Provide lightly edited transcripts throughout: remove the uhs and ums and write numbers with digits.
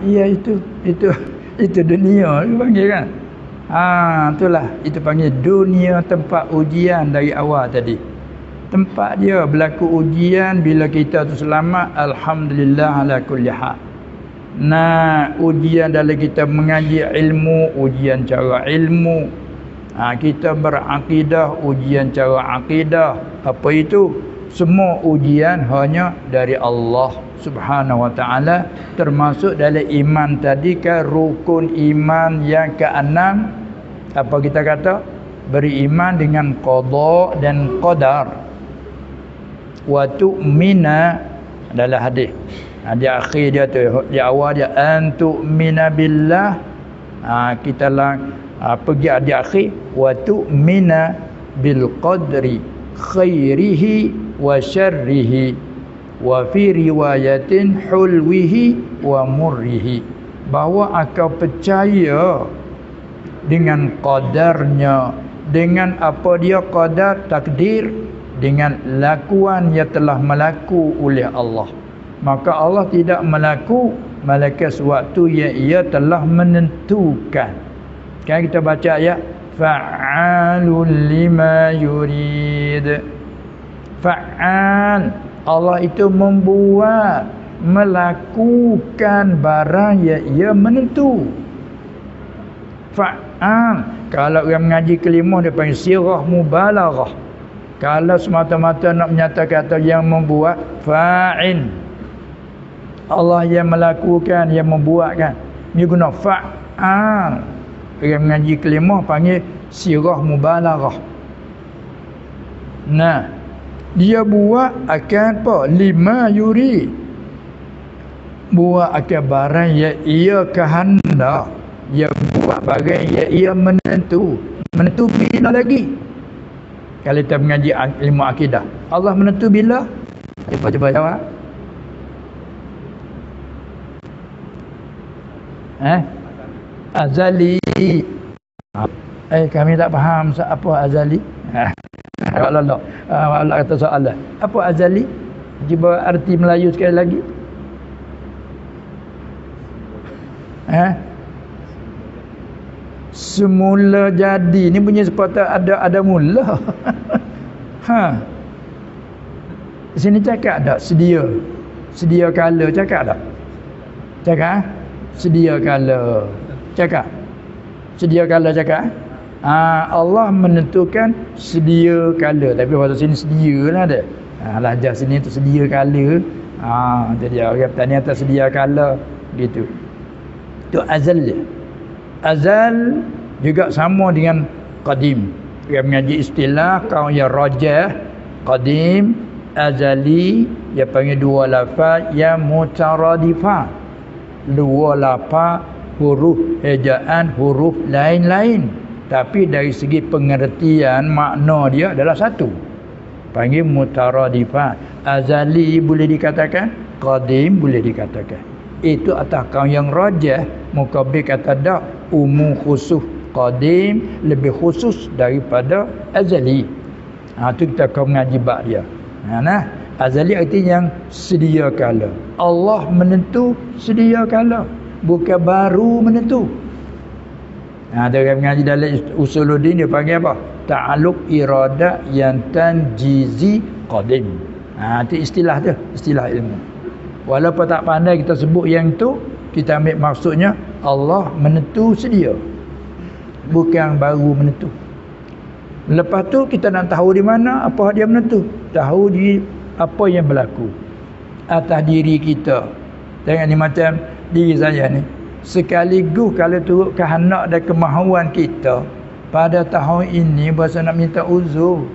Iya itu dunia dia panggil kan. Itulah itu panggil dunia tempat ujian dari awal tadi. Tempat dia berlaku ujian bila kita tu selamat, alhamdulillah ala kulli hal. Nah, ujian dalam kita mengaji ilmu, ujian cara ilmu. Kita berakidah, ujian cara akidah. Apa itu? Semua ujian hanya dari Allah Subhanahu wa taala, termasuk dalam iman tadi kan rukun iman yang keenam. Apa kita kata? Beriman dengan qada dan qadar. Wa tu'mina dalam hadis. Di akhir dia tu, di awal dia antu'mina billah. Kita lang pergi di akhir wa tu'mina bil qadri khairihi wa syarrihi wa fi riwayatin hulwihi wa murrihi, bahawa akau percaya dengan qadarnya, dengan apa dia qadar takdir, dengan lakuan yang telah melaku oleh Allah. Maka Allah tidak melaku malaikat sewaktu yang ia telah menentukan. Kan kita baca ayat fa'alul lima yurid. Fa'al, Allah itu membuat, melakukan barang yang ia menentu. Fa'al, kalau orang mengaji kelimah dia panggil sirah mubalaghah. Kalau semata-mata nak menyatakan kata yang membuat, fa'il, Allah yang melakukan, yang membuatkan. Dia guna fa'al. Orang mengaji kelimah panggil sirah mubalaghah. Nah, dia buat akan apa? Lima yuri. Buat akan barang yang ia kehendak. Dia buat barang yang ia menentu. Menentu bila lagi? Kalau kita mengaji ilmu akidah, Allah menentu bila? Cuba jawab. Azali. Kami tak faham apa azali. Allah kata soalan. Apa azali? Cuba arti Melayu sekali lagi. Semula jadi. Ni punya sepatutnya ada mula. Sini cakap tak? Sedia kala cakap tak? Cakap? Sedia kala cakap. Sedia kala cakap. Allah menentukan sedia kala. Tapi bahasa sini sedia lah ada. Lahjah sini tu sedia kala. Jadi orang bertanya atas sedia kala gitu. Itu azal dia. Azal juga sama dengan qadim. Dia mengaji istilah kaum yang rajah, qadim, azali, dia panggil dua lafaz yang mutaradifah. Dua lafaz huruf ejaan, huruf lain-lain, tapi dari segi pengertian makna dia adalah satu. Panggil mutaradifah. Azali boleh dikatakan, qadim boleh dikatakan. Itu atas kaum yang rajah. Muqabbil kata dak, umum khusus qadim lebih khusus daripada azali. Tu kita kau mengaji bab dia. Nah, azali artinya yang sedia kala. Allah menentu sedia kala, bukan baru menentu. Ada orang mengaji dalam usuluddin dia panggil apa? Ta'alluq iradah yang tanjizi qadim. Itu istilah dia, istilah ilmu. Walaupun tak pandai kita sebut yang tu, kita ambil maksudnya Allah menentu sedia, bukan baru menentu. Lepas tu kita nak tahu di mana apa dia menentu. Tahu di apa yang berlaku atas diri kita. Tengok ni macam diri saya ni. Sekaligus kalau turut kehendak dan kemahuan kita, pada tahun ini berasa nak minta uzur.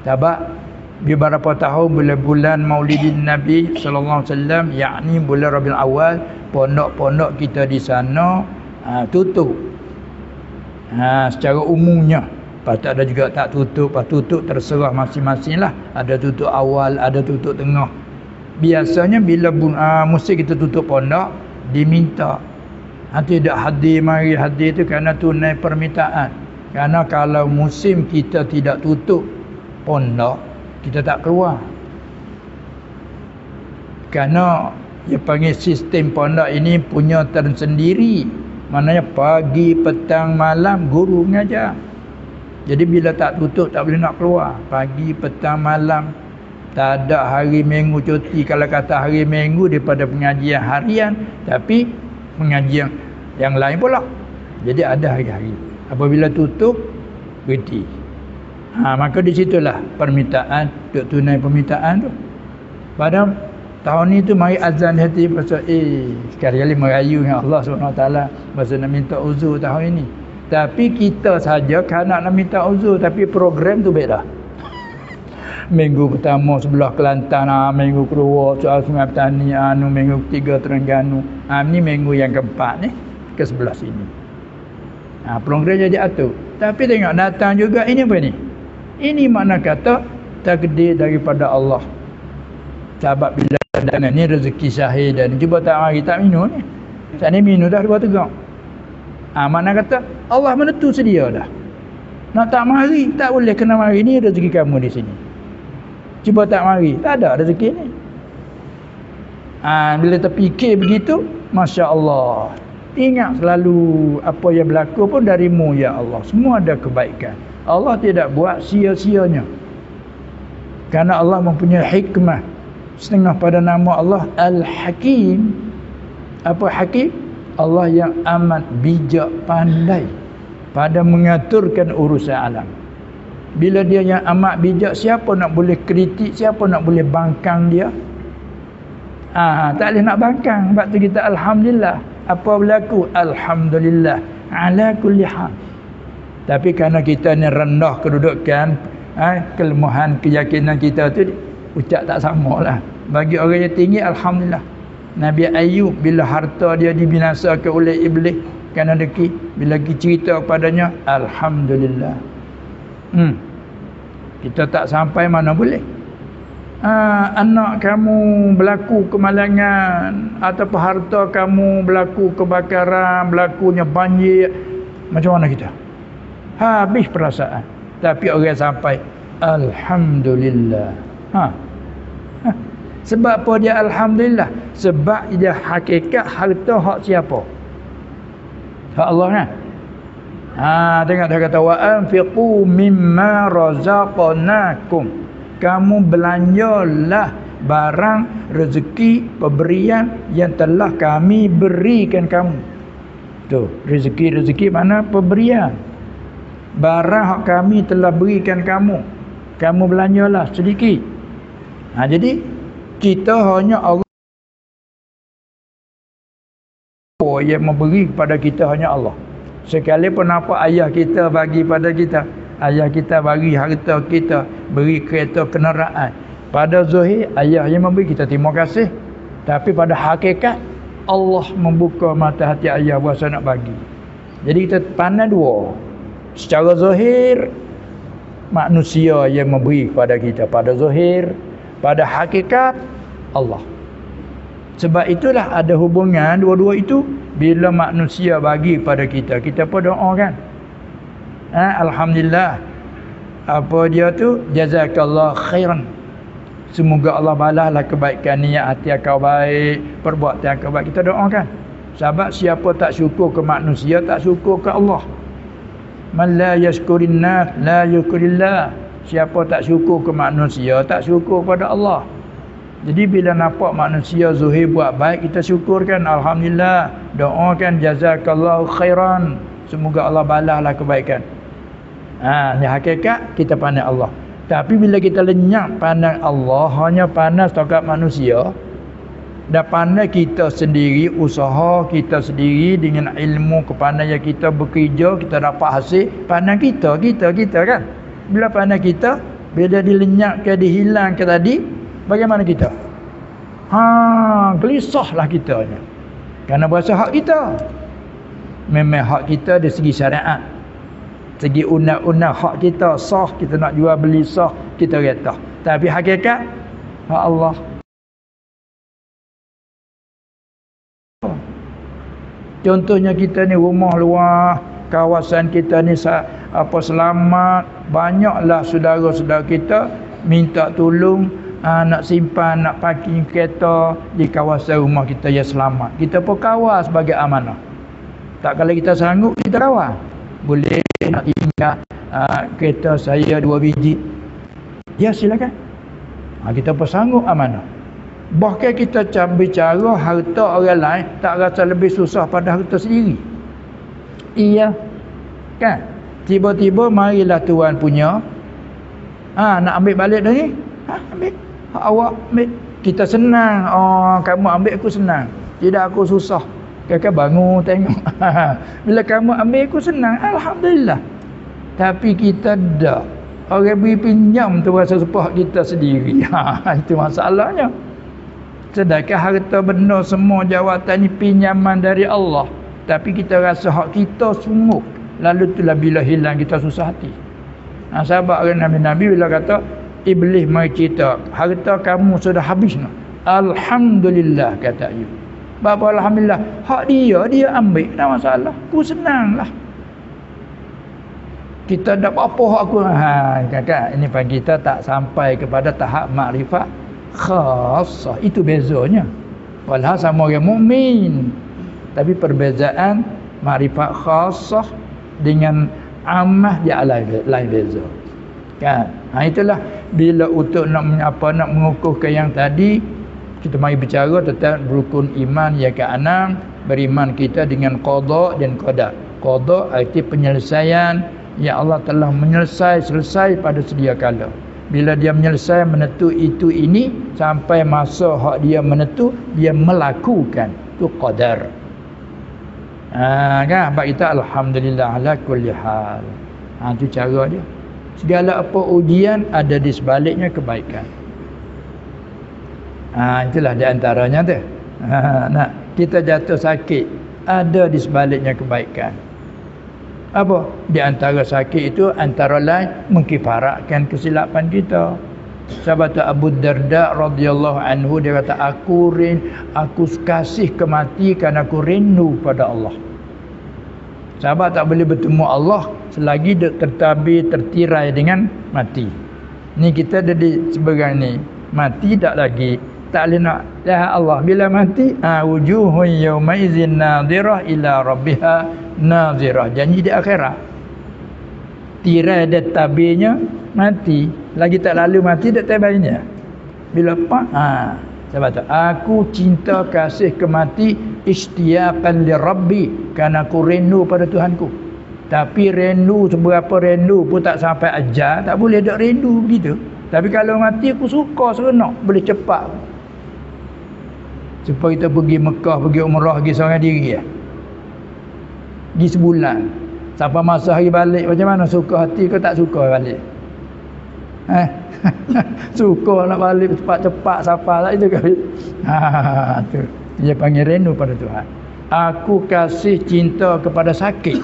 Sebab beberapa tahun bulan-bulan Maulidin Nabi sallallahu alaihi wasallam, yakni bulan Rabiul Awal, pondok-pondok kita di sana tutup. Secara umumnya. Patut ada juga tak tutup, pas tutup terserah masing-masing lah. Ada tutup awal, ada tutup tengah. Biasanya bila musim kita tutup pondok, diminta. Tidak hadir, mari hadir tu kerana tunai permintaan. Kerana kalau musim kita tidak tutup pondok, kita tak keluar. Kerana Dia panggil sistem pondok ini punya tersendiri. Maknanya pagi, petang, malam guru mengajar. Jadi bila tak tutup tak boleh nak keluar. Pagi, petang, malam. Tak ada hari minggu cuti. Kalau kata hari minggu daripada pengajian harian, tapi pengajian yang lain pula. Jadi ada hari-hari. Apabila tutup, berhenti. Maka di situlah permintaan, duk tunai permintaan tu. Pada tahun ni tu mari azan hati pasal sekali-kali merayu dengan Allah SWT pasal nak minta uzur tahun ini. Tapi kita saja kan nak minta uzur, tapi program tu beda. Minggu pertama sebelah Kelantan, minggu kedua soal Sungai Petani, minggu ketiga Terengganu. Ni minggu yang keempat ni ke sebelah sini. Program jadi atur. Tapi tengok datang juga ini apa ni? Ini makna kata takdir daripada Allah. Sebab bila dan ni rezeki syahid dan cuba tak mari tak minum ni. Saat ni minum dah 2 tegak. Makna kata Allah menentu sedia dah. Nak tak mari tak boleh, kena mari, ni rezeki kamu di sini. Cuba tak mari, tak ada rezeki ni. Bila terfikir begitu, masya-Allah. Ingat selalu apa yang berlaku pun darimu ya Allah. Semua ada kebaikan. Allah tidak buat sia-sianya. Karena Allah mempunyai hikmah. Setengah pada nama Allah Al-Hakim. Apa Hakim? Allah yang amat bijak pandai pada mengaturkan urusan alam. Bila dia yang amat bijak, siapa nak boleh kritik, siapa nak boleh bangkang dia? Tak boleh nak bangkang. Sebab tu kita alhamdulillah. Apa berlaku? Alhamdulillah ala kulli hal. Tapi kerana kita ni rendah kedudukan, kelemahan keyakinan kita tu ucap tak samalah. Bagi orang yang tinggi alhamdulillah. Nabi Ayub bila harta dia dibinasakan oleh iblis kerana deki, bila kita cerita kepadanya alhamdulillah. Kita tak sampai mana boleh. Anak kamu berlaku kemalangan ataupun harta kamu berlaku kebakaran, berlakunya banjir, macam mana kita? Habis perasaan. Tapi orang sampai alhamdulillah. Sebab apa dia alhamdulillah? Sebab dia hakikat harta hak siapa? Hak Allah kan? Tengok dia kata wa anfiqu mimma razaqnakum. Kamu belanjalah barang rezeki pemberian yang telah kami berikan kamu. Tu, rezeki mana pemberian. Barang hak kami telah berikan kamu. Kamu belanjalah sedikit. Jadi kita hanya Allah yang memberi kepada kita, hanya Allah. Sekalipun apa ayah kita bagi pada kita, ayah kita bagi harta kita, beri kereta kenderaan, pada zahir ayah yang memberi, kita terima kasih. Tapi pada hakikat Allah membuka mata hati ayah berasa nak bagi. Jadi kita pandang dua. Secara zahir manusia yang memberi kepada kita, pada zahir, pada hakikat Allah. Sebab itulah ada hubungan dua-dua itu. Bila manusia bagi pada kita, kita pun doakan. Alhamdulillah. Apa dia tu? Jazakallah khairan. Semoga Allah balaslah kebaikan niat hati kau baik, perbuatan kau baik. Kita doakan. Sebab siapa tak syukur ke manusia, tak syukur ke Allah. Man la yashkurin nas la yukurillah. Siapa tak syukur ke manusia, tak syukur pada Allah. Jadi bila nampak manusia zuhir buat baik, kita syukurkan, alhamdulillah. Doakan jazakallahu khairan. Semoga Allah balaslah kebaikan. Ni hakikat kita pandang Allah. Tapi bila kita lenyap pandang Allah, hanya pandang setakat manusia, dan pandang kita sendiri, usaha kita sendiri dengan ilmu kepandaian kita bekerja, kita dapat hasil, pandang kita kan. Bila pandang kita, bila dilenyapkan, dihilangkan tadi, bagaimana kita? Gelisahlah kita ni. Kerana berasa hak kita. Memang hak kita dari segi syariat. Segi undang-undang hak kita sah, kita nak jual beli sah, kita kata. Tapi hakikat hak Allah. Contohnya kita ni rumah luar, kawasan kita ni selamat, banyaklah saudara-saudara kita minta tolong nak simpan, nak parking kereta di kawasan rumah kita yang selamat. Kita pun kawal sebagai amanah. Tak kalau kita sanggup, kita kawal. Boleh nak tinggal kereta saya 2 biji. Ya silakan. Kita pun sanggup amanah. Bahkan kita bicara harta orang lain tak rasa lebih susah pada harta sendiri. Iya. Kan? Tiba-tiba marilah tuan punya. Nak ambil balik dah ni. Ambil. Awak ambil. Kita senang. Kamu ambil aku senang. Tidak aku susah. Kakak bangun tengok. Bila kamu ambil aku senang. Alhamdulillah. Tapi kita tak. Orang beri pinjam tu rasa sepah kita sendiri. Itu masalahnya. Sedangkan harta benda semua jawatan ni pinjaman dari Allah. Tapi kita rasa hak kita sungguh. Lalu itulah bila hilang kita susah hati. Sahabat orang Nabi-Nabi bila kata, Iblis mai cerita, harta kamu sudah habis no. Alhamdulillah kata Ayub. Bapa alhamdulillah, hak dia ambil, tak masalah. Ku senanglah. Kita tak apa hak aku. Kakak, ini pagi kita tak sampai kepada tahap makrifat khassah. Itu bezanya. Walau sama orang mukmin. Tapi perbezaan makrifat khassah dengan ammah dia lain beza. Kan? Itulah bila untuk nak mengukuhkan yang tadi kita mari bicara tentang rukun iman yang ke-6, beriman kita dengan qada dan qadar. Qada arti penyelesaian yang Allah telah selesai pada sedia kala. Bila dia menyelesai menentu itu ini sampai masa hak dia menentu, dia melakukan. Itu qadar. Kan? Sebab kita alhamdulillah ala kulli hal. Itu cara dia. Segala apa ujian ada di sebaliknya kebaikan. Itulah di antaranya tu. Kita jatuh sakit, ada di sebaliknya kebaikan. Apa? Di antara sakit itu antara lain mengkifaratkan kesilapan kita. Sahabat Abu Darda radhiyallahu anhu dia kata, aku kasih kematian kerana aku rindu pada Allah. Sahabat tak boleh bertemu Allah selagi tertirai dengan mati. Ni kita ada di seberang ni. Mati tak lagi. Tak boleh nak lihat Allah. Bila mati, wujuhun yawmaizin nadhirah ila rabbiha nadhirah. Janji di akhirat. Tirai dia tabirnya mati. Lagi tak lalu mati tak tabirnya. Bila sahabat, aku cinta kasih ke mati istiaqan li rabbi, kerana aku rindu pada Tuhanku. Tapi rindu seberapa rindu pun tak sampai ajal, tak boleh dak rindu begitu. Tapi kalau mati aku suka seronok, boleh cepat. Supaya kita pergi Mekah, pergi umrah, pergi seorang diri ya. Pergi sebulan. Sampai masa hari balik macam mana, suka hati ke tak suka balik? Suka nak balik cepat-cepat siapa lah itu kan. Tu dia panggil rindu pada Tuhan. Aku kasih cinta kepada sakit,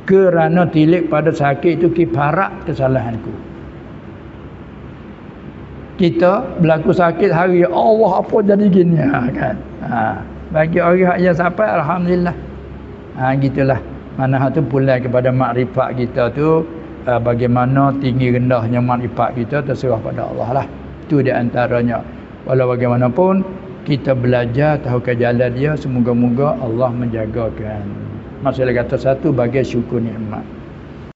kerana tilik pada sakit itu kifarat kesalahanku. Kita berlaku sakit hari Allah apa jadi gini kan. Bagi orang yang sampai alhamdulillah. Gitulah. Mana tu pulai kepada makrifat kita tu. Bagaimana tinggi rendahnya makrifat kita terserah pada Allah lah. Itu di antaranya. Walau bagaimanapun kita belajar tahu ke jalan dia, semoga-moga Allah menjagakan. Maksudnya kata satu bagai syukur nikmat.